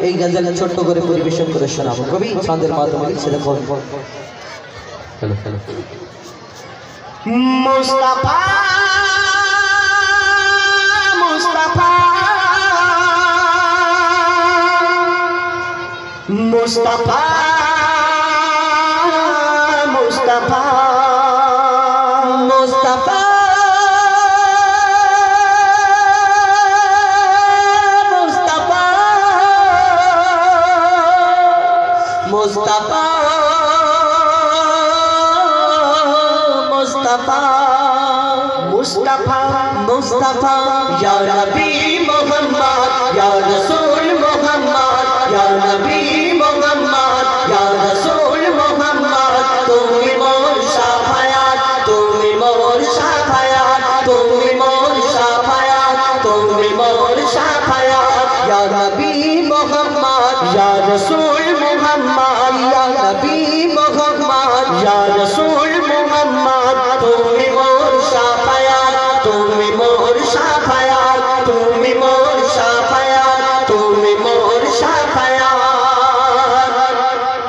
এই গজল ছোট্ট করে পরিবেশন করে শোনাবো কবি ছন্দের মাধ্যমে লিখছে দেখো মুস্তাফা মুস্তাফা মুস্তাফা মুস্তাফা মুস্তাফা मुस्तफा मुस्तफा मुस्तफा मुस्तफा या नबी मोहम्मद या रसूल मोहम्मद या नबी मोहम्मद या रसूल मोहम्मद तुम्हें मोर शाफायात तुम्हें मोर शाफायात तुम्हें मोर शाफायात तुम्हें मोर शाफायात या नबी मोहम्मद या रसूल मोहम्मद या नबी मोहम्मद या रसूल मोहम्मद तुम्हें मोर शाफायात तुम्हें मोर शाफायात तुम्हें मोर शाफायात तुम्हें मोर शाफायात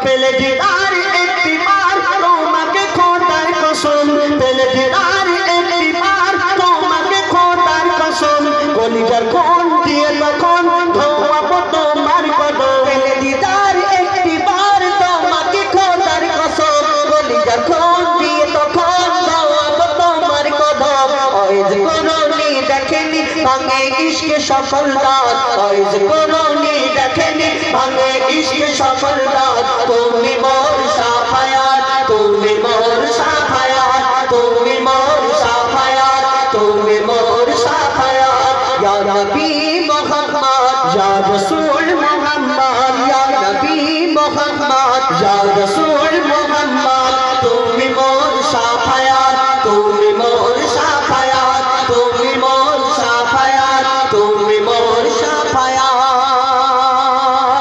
पहले दीदार एक बार তোমাকে খোদার কসম पहले दीदार एक बार তোমাকে খোদার কসম কলিজার কোন দিয়ে তখন ধোয়াবো তোমার কদম पहले दीदार एक बार তোমাকে খোদার কসম কলিজার কোন দিয়ে তখন ধোয়াবো তোমার কদম ওইজ করনি দেখেনি ভাঙে ইশকে সফল রাত ওইজ করনি দেখেনি ভাঙে ইশকে সফল রাত তুমি মোর শাফায়াত তুমি মোর শাফায়াত তুমি মোর শাফায়াত তুমি মোর শাফায়াত ইয়া নবী মুহাম্মদ ইয়া রাসূল মুহাম্মদ ইয়া নবী মুহাম্মদ ইয়া রাসূল মুহাম্মদ তুমি মোর শাফায়াত তুমি মোর শাফায়াত তুমি মোর শাফায়াত তুমি মোর শাফায়াত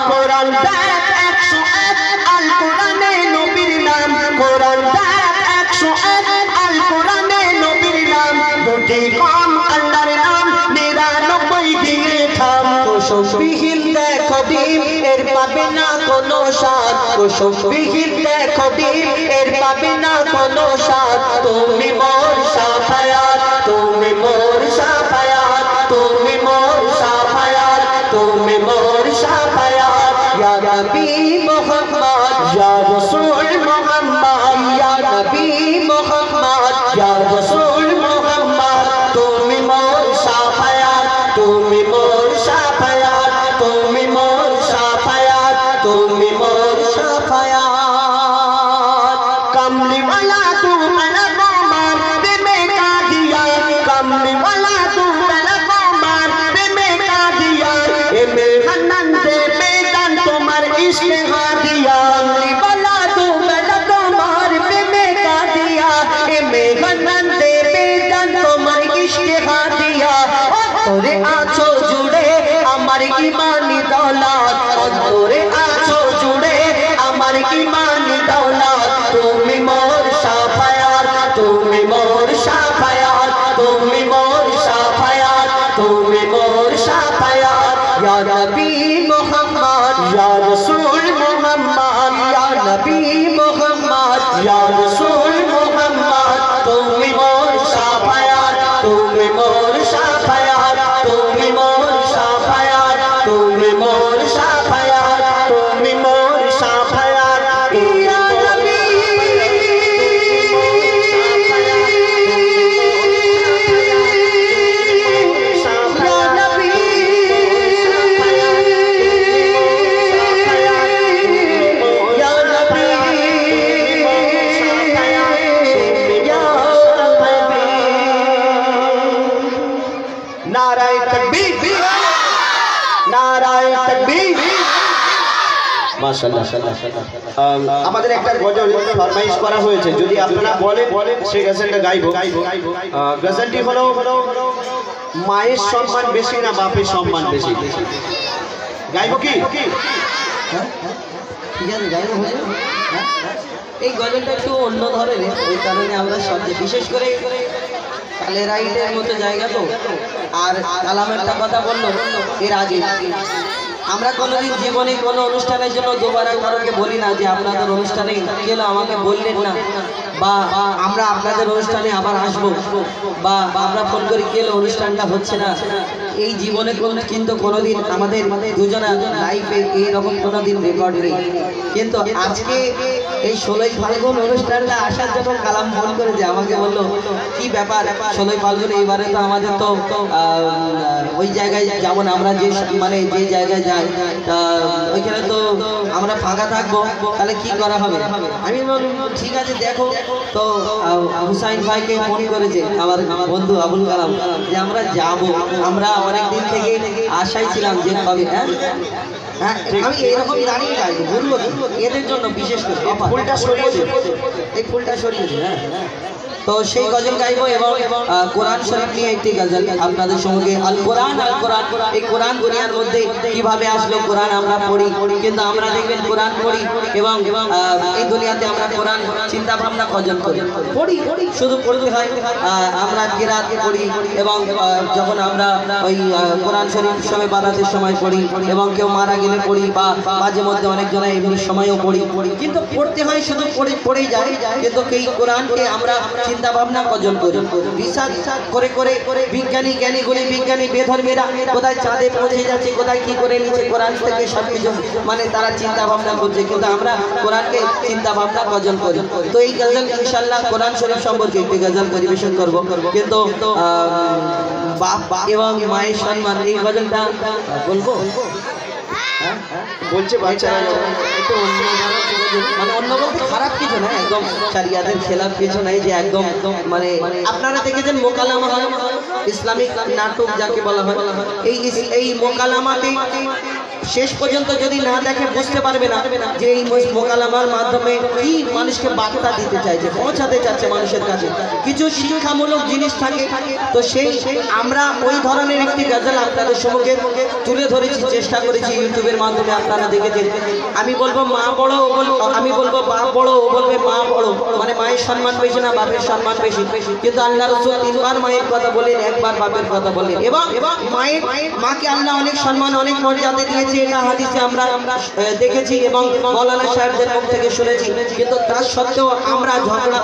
কোরআন দেখ 101 আল কোরআনে নবীর নাম কোরআন দেখ 101 আল কোরআনে নবীর নাম দুটি কম আল্লাহর নাম 99 দিয়ে থাম কুসুমবিহীন দেখো ডিম এর পাবে না কোনো স্বাদ কুসুমবিহীন দেখো ডিম এর পাবে না কোনো স্বাদ তুমি মোর শাফায়াত তুমি মোর শাফায়াত তুমি মোর শাফায়াত তুমি মোর শাফায়াত ইয়া নবী মুহাম্মদ ইয়া রাসূল মুহাম্মদ ইয়া নবী মুহাম্মদ ইয়া রাসূল মুহাম্মদ তুমি মোর শাফায়াত তুমি মোর শাফায়াত তুমি মোর শাফায়াত তুমি মোর শাফায়াত कमली वाला तू मेरा मार बे में का दिया कमली वाला तू मेरा मार बे में का दिया ए मेरा नंदे बेदान तुम्हार इश्क हा दिया कमली वाला तू मेरा मार बे में का दिया ए मेरा नंदे बेदान तुम्हार इश्क हा दिया तोरे आछो जुड़े আমার ইমানি দৌলত অন্তরে আছো জুড়ে আমার ইমানি দৌলত তুমি মোর শাফায়াত তুমি মোর শাফায়াত তুমি মোর শাফায়াত তুমি মোর শাফায়াত ইয়া নবী মুহাম্মদ ইয়া রাসূল মুহাম্মদ ইয়া নবী মুহাম্মদ ইয়া রাসূল মুহাম্মদ তুমি মোর শাফায়াত তুমি মোর শাফায়াত তুমি মোর শাফায়াত তুমি মোর শাফায়াত তুমি মোর শাফায়াত ইয়া নবী नाराए तकबीर नाराए तकबीर মাশাআল্লাহ আমাদের একটা গজল ফরমাইশ করা হয়েছে যদি আপনারা বলেন সেই গজলটা গাইবো গজলটি হলো মায়ের সম্মান বেশি না বাপের সম্মান বেশি গাইবো কি হ্যাঁ ঠিক আছে গাইবো হুজুর এই গজলটা একটু অন্য ধরনের ওই কারণে আমরা সবচেয়ে বিশেষ করে কালে রাইডের মতো জায়গা তো আর কালামেরটা কথা বললো এর আগে আমরা কোনোদিন জীবনে কোনো অনুষ্ঠানের জন্য দুবারা কারোকে বলি না যে আপনাদের অনুষ্ঠানে গেলে আমাকে বললেন না, বা আমরা আপনাদের অনুষ্ঠানে আবার আসবো, বা আমরা ফোন করে গেলে অনুষ্ঠানটা হচ্ছে না। এই জীবনে কিন্তু কোনোদিন আমাদের দুজনের লাইফে এইরকম কোনোদিন রেকর্ড নেই। কিন্তু আজকে এই 16ই ফাল্গুন অনুষ্ঠানটা আসার জন্য কালাম ফোন করেছে, আমাকে বললো কি ব্যাপার 16ই ফাল্গুন এবারে তো আমাদের তো ওই জায়গায় যাবো না, আমরা যে মানে যে জায়গায় যাই ওইখানে তো আমরা ফাঁকা থাকবো, তাহলে কি করা হবে? আমি বললাম ঠিক আছে দেখো। তো হুসাইন ভাইকে ফোন করেছে আমার বন্ধু আবুল কালাম যে আমরা যাব, আমরা অনেকদিন থেকে আশাই ছিলাম যে কবে। হ্যাঁ আমি এইরকম দাঁড়িয়ে যাইবো, বলবো এদের জন্য বিশেষ করে ফুলটা সরিয়েছে, এই ফুলটা সরিয়েছে। হ্যাঁ তো সেই গজল গাইবো এবং কোরআন শরীফ নিয়ে একটি গজল আপনাদের সঙ্গে। আল কোরআন এই কোরআন দুনিয়ার মধ্যে কিভাবে আসলো? কোরআন আমরা পড়ি, কিন্তু আমরা দেখবেন কোরআন পড়ি এবং এই দুনিয়াতে আমরা কোরআন চিন্তা ভাবনা কজন করি? পড়ি, শুধু পড়তে হয়। আমরা কিরাত পড়ি এবং যখন আমরা ওই কোরআন শরীফ সময় বারাতের সময় পড়ি এবং কেউ মারা গেলে পড়ি, বা মাঝে মধ্যে অনেকজনে এমনি সময়ও পড়ি, কিন্তু পড়তে হয়, শুধু পড়েই যায়। কিন্তু এই কোরআনকে আমরা চিন্তা ভাবনা কজন করি, রিসার্চ করে বিজ্ঞানী বেধর্মীরা কোথায় চাঁদে পৌঁছে যাচ্ছে, কোথায় কি করে নিচ্ছে, কোরআন থেকে সবকিছু মানে তারা চিন্তা ভাবনা করছে, কিন্তু আমরা কোরআনকে চিন্তা ভাবনা কজন করি। তো এই গজল ইনশাআল্লাহ কোরআন শরীফ সম্পর্কে একটি গজল পরিবেশন করব, কিন্তু বাপ এবং মায়ের সম্মান এই গজলটা বলবো। বলছে বাচ্চারা একটু অন্য, মানে অন্য বলতে খারাপ কিছু না, একদম শরিয়াতের খেলাফ কিছু নাই, যে একদম মানে আপনারা দেখেছেন মোকালামা হয়, ইসলামিক নাটক যাকে বলা হয়, এই মোকালামাতে শেষ পর্যন্ত যদি না দেখে বুঝতে পারবে না যে এই মোকালামার মাধ্যমে কি মানুষকে বার্তা দিতে চাইছে, পৌঁছাতে চাচ্ছে মানুষের কাছে, কিছু শিক্ষামূলক জিনিস থাকে। তো সেই আমরা ওই ধরনের একটি গজল আপনাদের সম্মুখে তুলে ধরেছি, চেষ্টা করেছি ইউটিউবের মাধ্যমে, আপনারা দেখেছেন। আমি বলবো মা বড়, আমি বলবো বাপ বড়, ও বলবে মা বড়, মানে মায়ের সম্মান বেশি না বাপের সম্মান বেশি, কিন্তু আল্লাহ রাসূল 3 বার মায়ের কথা বলেন, 1 বার বাপের কথা বলেন, এবং মাকে আল্লাহ অনেক সম্মান অনেক মর্যাদা দিয়েছে, এটা হাদিসে আমরা দেখেছি এবং মাওলানা সাহেবদের মুখ থেকে শুনেছি। কিন্তু তার সত্ত্বেও আমরা ঝগড়া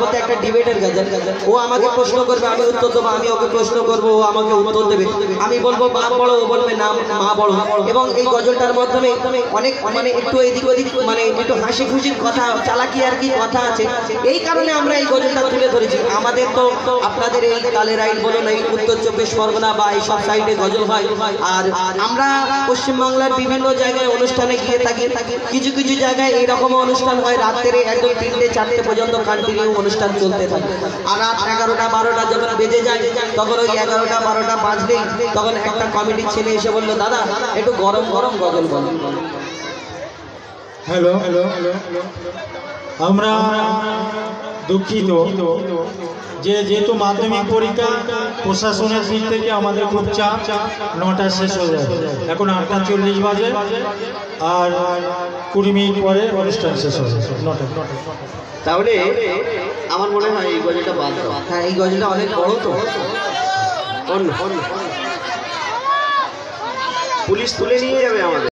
বলতে একটা ডিবেটের গজল, ও আমাকে প্রশ্ন করবে আমি উত্তর দেবো, আমি ওকে প্রশ্ন করবো ও আমাকে উত্তর দেবে, আমি বলবো বাপ বড়, ও বলবে না মা বড়। এবং এই গজলটার মাধ্যমে অনেক মানে একটু এদিক ওদিক মানে একটু হাসি খুশির কথা, চালাকি আর কি কথা আছে, এই কারণে আমরা এই গজলটা তুলে ধরেছি। আমাদের তো আপনাদের এই কালের আইন বলুন, এই উত্তর 24 পরগনা বা এইসব সাইডে গজল হয়, আর আমরা পশ্চিমবাংলার বিভিন্ন জায়গায় অনুষ্ঠানে গিয়ে থাকি, কিছু জায়গায় এইরকম অনুষ্ঠান হয় রাত্রে একদম 3টে-4টে পর্যন্ত কন্টিনিউ অনুষ্ঠান চলতে থাকে, আর রাত 11টা-12টা যখন বেজে যায় তখন ওই 11টা-12টা বাজলেই তখন একটা কমিটির ছেলে এসে বললো দাদা একটু গরম গরম গজল বলুন। হ্যালো, আমরা দুঃখিত যে যেহেতু মাধ্যমিক পরীক্ষা প্রশাসনের দিক থেকে আমাদের খুব চাপ, 9টা শেষ হয়ে যায়, এখন 8টা 40 বাজে, আর 20 মিনিট পরে অনুষ্ঠান শেষ হয়ে যায় 9টা। তাহলে আমার মনে হয় এই গজলটা বাদ দাও। হ্যাঁ এই গজলটা অনেক বড়, তো পুলিশ তুলে নিয়ে যাবে আমাদের।